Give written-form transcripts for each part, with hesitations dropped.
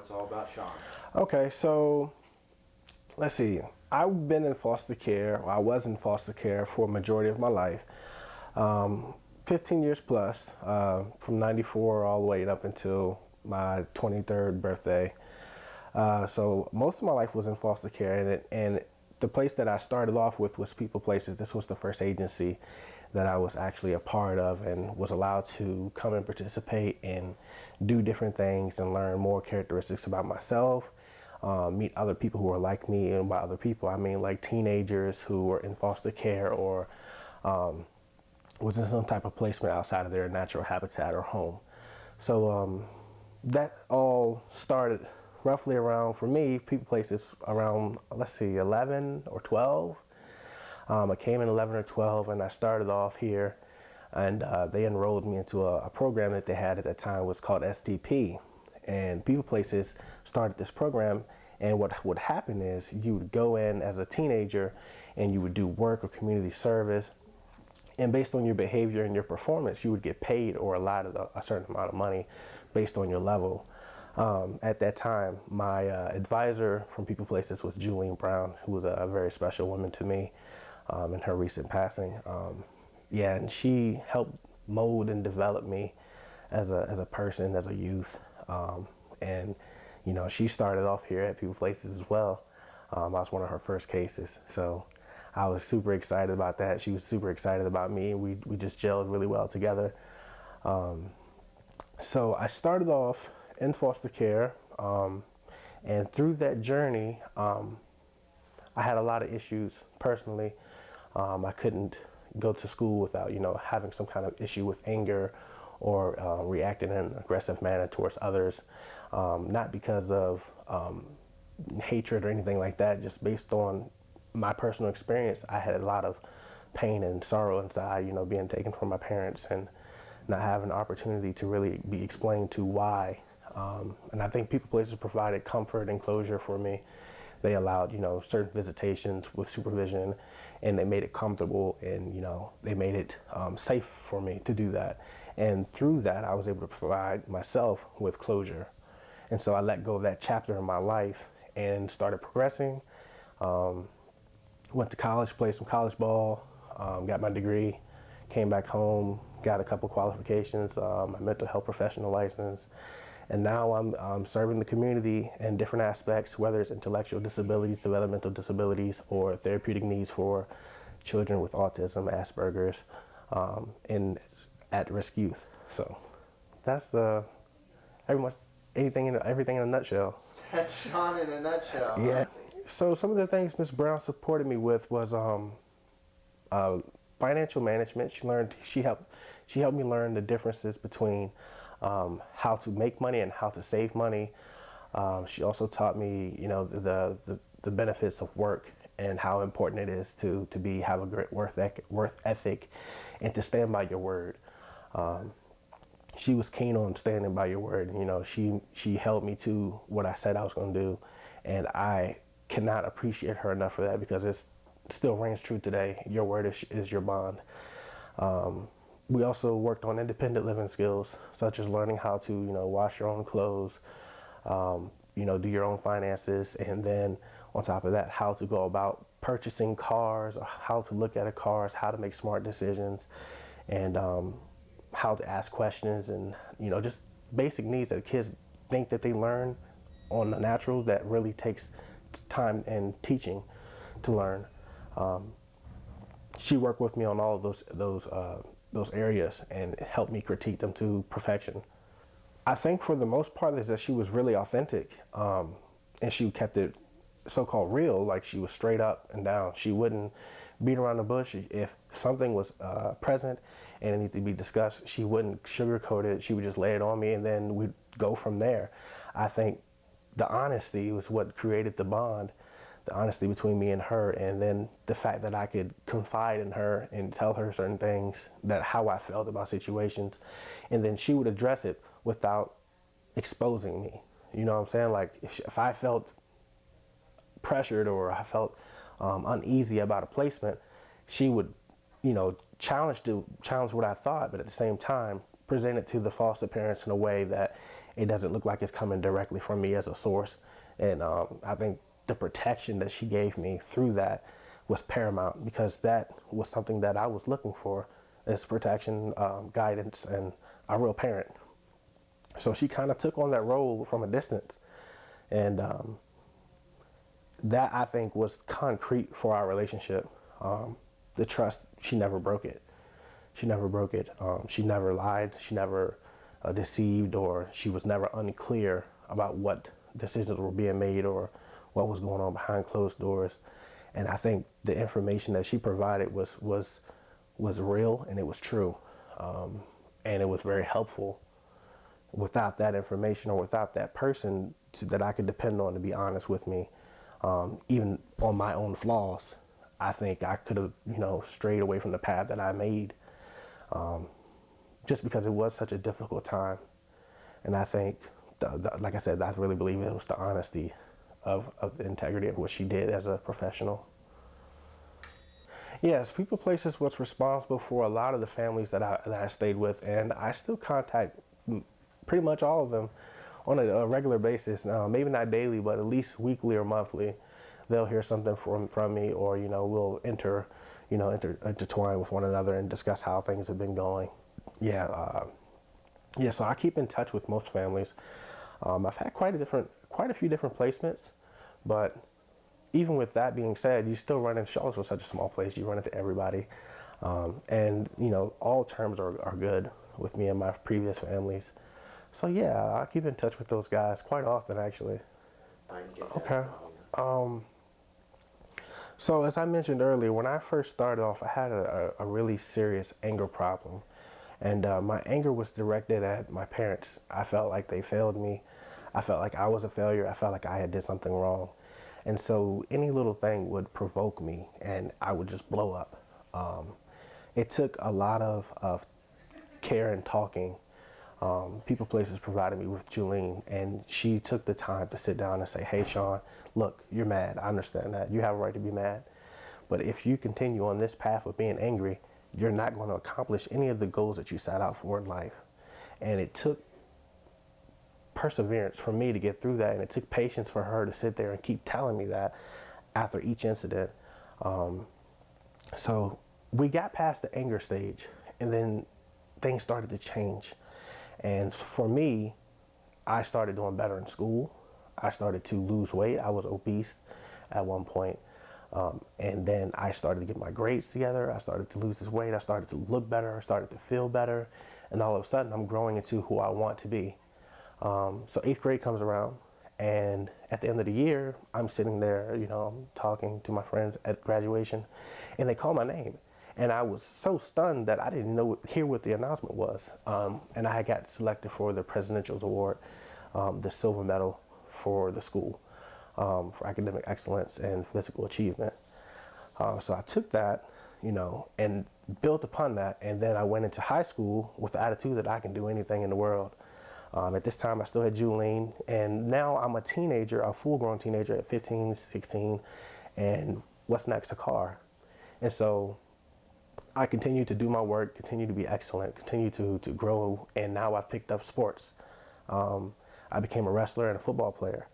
it's all about Shawn. Okay, so let's see. I've been in foster care, or I was in foster care for a majority of my life. 15 years plus, from 94 all the way up until my 23rd birthday. So most of my life was in foster care, and the place that I started off with was People Places. This was the first agency that I was actually a part of and was allowed to come and participate and do different things and learn more characteristics about myself, meet other people who are like me. And by other people, I mean like teenagers who were in foster care or was in some type of placement outside of their natural habitat or home. So that all started roughly around, for me, People Places around, let's see, 11 or 12. I came in 11 or 12 and I started off here, and they enrolled me into a program that they had at that time. Was called STP. And People Places started this program, and what would happen is you would go in as a teenager and you would do work or community service, and based on your behavior and your performance, you would get paid or allotted a certain amount of money based on your level. At that time, my advisor from People Places was Julian Brown, who was a very special woman to me in her recent passing. Yeah, and she helped mold and develop me as a person, as a youth. And, you know, she started off here at People Places as well. I was one of her first cases. So I was super excited about that. She was super excited about me. We just gelled really well together. So I started off in foster care, and through that journey, I had a lot of issues personally. I couldn't go to school without, you know, having some kind of issue with anger or reacting in an aggressive manner towards others, not because of hatred or anything like that, just based on my personal experience. I had a lot of pain and sorrow inside, you know, being taken from my parents and not having the opportunity to really be explained to why. And I think People Places provided comfort and closure for me. They allowed, you know, certain visitations with supervision, and they made it comfortable, and, you know, they made it safe for me to do that. And through that, I was able to provide myself with closure. And so I let go of that chapter in my life and started progressing. Went to college, played some college ball, got my degree, came back home, got a couple qualifications, my mental health professional license, and now I'm serving the community in different aspects, whether it's intellectual disabilities, developmental disabilities, or therapeutic needs for children with autism, Asperger's, and at-risk youth. So that's everything in a nutshell. That's Shawn in a nutshell. Yeah. So some of the things Ms. Brown supported me with was financial management. She helped me learn the differences between how to make money and how to save money. She also taught me, you know, the benefits of work and how important it is to have a great work ethic and to stand by your word. She was keen on standing by your word. You know, she held me to what I said I was going to do, and I cannot appreciate her enough for that, because it still rings true today. Your word is your bond. We also worked on independent living skills, such as learning how to, you know, wash your own clothes, you know, do your own finances, and then on top of that, how to go about purchasing cars, or how to look at a cars, how to make smart decisions, and how to ask questions, and, you know, just basic needs that kids think that they learn on the natural, that really takes time and teaching to learn. She worked with me on all of those areas and helped me critique them to perfection. I think for the most part is that she was really authentic, and she kept it so-called real. Like, she was straight up and down. She wouldn't beat around the bush. If something was present and it needed to be discussed, she wouldn't sugarcoat it. She would just lay it on me, and then we'd go from there. I think the honesty was what created the bond, the honesty between me and her, and then the fact that I could confide in her and tell her certain things, that how I felt about situations, and then she would address it without exposing me. You know what I'm saying? Like, if I felt pressured or I felt uneasy about a placement, she would, you know, challenge what I thought, but at the same time present it to the foster parents in a way that it doesn't look like it's coming directly from me as a source. And I think the protection that she gave me through that was paramount, because that was something that I was looking for, is protection, guidance, and a real parent. So she kind of took on that role from a distance. And that, I think, was concrete for our relationship. The trust, she never broke it. She never broke it. She never lied. She never deceived, or she was never unclear about what decisions were being made or what was going on behind closed doors. And I think the information that she provided was real, and it was true. And it was very helpful. Without that information, or without that person that I could depend on to be honest with me, even on my own flaws, I think I could have, strayed away from the path that I made, just because it was such a difficult time. And I think, like I said, I really believe it was the honesty of the integrity of what she did as a professional. Yes, People Places was responsible for a lot of the families that I stayed with, and I still contact pretty much all of them on a regular basis. Maybe not daily, but at least weekly or monthly. They'll hear something from me, or we'll intertwine with one another and discuss how things have been going. Yeah, so I keep in touch with most families. I've had quite a few different placements, but even with that being said, you still run into Charlottesville, such a small place. You run into everybody, and all terms are good with me and my previous families. So yeah, I keep in touch with those guys quite often, actually. Okay. So as I mentioned earlier, when I first started off, I had a really serious anger problem. And my anger was directed at my parents. I felt like they failed me. I felt like I was a failure. I felt like I had did something wrong. And so any little thing would provoke me, and I would just blow up. It took a lot of care and talking. People Places provided me with Julene, and she took the time to sit down and say, hey, Shawn, look, you're mad. I understand that. You have a right to be mad. But if you continue on this path of being angry, you're not going to accomplish any of the goals that you set out for in life. And it took perseverance for me to get through that, and it took patience for her to sit there and keep telling me that after each incident. So we got past the anger stage, and then things started to change. And for me, I started doing better in school. I started to lose weight. I was obese at one point. And then I started to get my grades together. I started to lose this weight. I started to look better. I started to feel better. And all of a sudden, I'm growing into who I want to be. So 8th grade comes around, and at the end of the year, I'm sitting there, I'm talking to my friends at graduation, and they call my name. And I was so stunned that I didn't hear what the announcement was. And I got selected for the Presidential's Award, the silver medal for the school, for academic excellence and physical achievement. So I took that, and built upon that. And then I went into high school with the attitude that I can do anything in the world. At this time, I still had Julene, and now I'm a teenager, a full-grown teenager at 15, 16, and what's next? A car. And so I continue to do my work, continue to be excellent, continue to grow, and now I've picked up sports. I became a wrestler and a football player.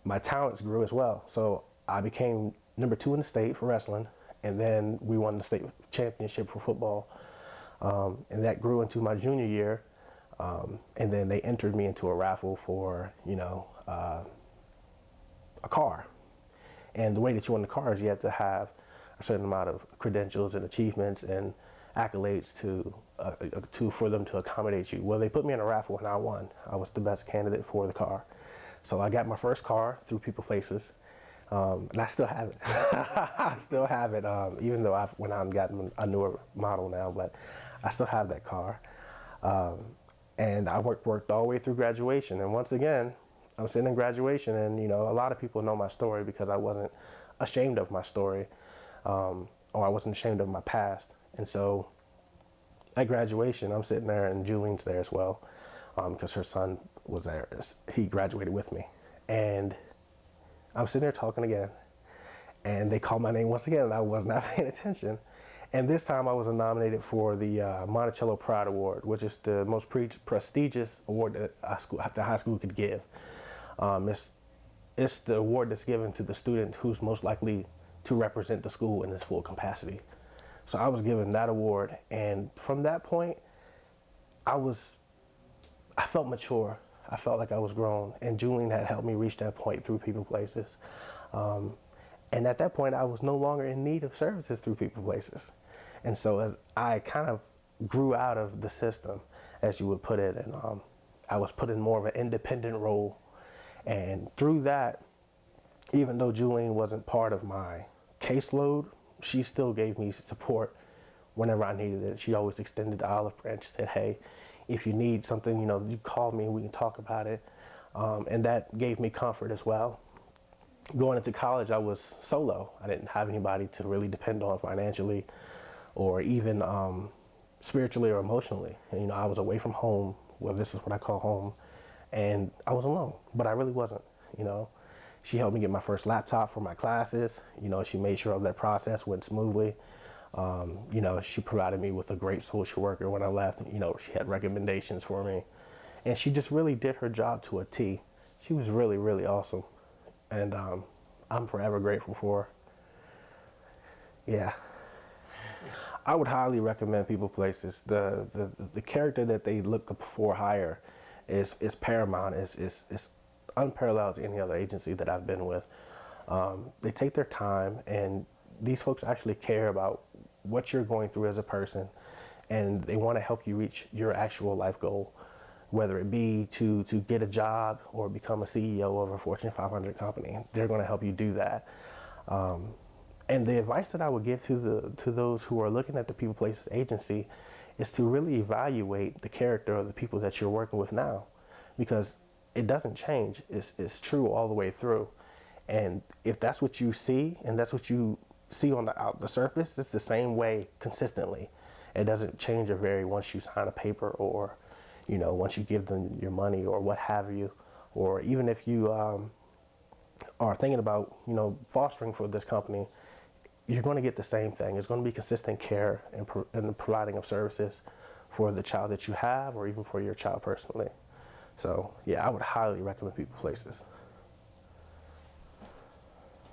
My talents grew as well, so I became number 2 in the state for wrestling, and then we won the state championship for football, and that grew into my junior year. And then they entered me into a raffle for, a car. And the way that you won the car is you had to have a certain amount of credentials and achievements and accolades for them to accommodate you. Well, they put me in a raffle and I won. I was the best candidate for the car. So I got my first car through People Places, and I still have it. I still have it, even though I've went out and gotten a newer model now, but I still have that car. And I worked all the way through graduation. And once again, I'm sitting in graduation, and a lot of people know my story because I wasn't ashamed of my story, or I wasn't ashamed of my past. And so at graduation, I'm sitting there, and Julene's there as well, because her son was there. He graduated with me. And I'm sitting there talking again, and they called my name once again, and I was not paying attention. And this time I was nominated for the Monticello Pride Award, which is the most prestigious award that the high school could give. It's the award that's given to the student who's most likely to represent the school in its full capacity. So I was given that award, and from that point, I felt mature. I felt like I was grown, and Julian had helped me reach that point through People Places. And at that point, I was no longer in need of services through People Places. And so as I kind of grew out of the system, as you would put it, and I was put in more of an independent role. And through that, even though Julian wasn't part of my caseload, she still gave me support whenever I needed it. She always extended the olive branch, said, hey, if you need something, you call me and we can talk about it. And that gave me comfort as well. Going into college, I was solo. I didn't have anybody to really depend on financially or even spiritually or emotionally. And, I was away from home, well, this is what I call home, and I was alone, but I really wasn't. She helped me get my first laptop for my classes. She made sure that process went smoothly. She provided me with a great social worker when I left. She had recommendations for me, and she just really did her job to a T. She was really, really awesome, and I'm forever grateful for her. Yeah. I would highly recommend People Places. The character that they look for hire is paramount. It's unparalleled to any other agency that I've been with. They take their time, and these folks actually care about what you're going through as a person, and they want to help you reach your actual life goal, whether it be to get a job or become a CEO of a Fortune 500 company. They're going to help you do that. And the advice that I would give to those who are looking at the People Places agency is to really evaluate the character of the people that you're working with now, because it doesn't change. It's true all the way through. And if that's what you see, and that's what you see on the surface, it's the same way consistently. It doesn't change or vary once you sign a paper, or once you give them your money or what have you, or even if you are thinking about fostering for this company, you're going to get the same thing. It's going to be consistent care and the providing of services for the child that you have, or even for your child personally. So yeah, I would highly recommend People Places.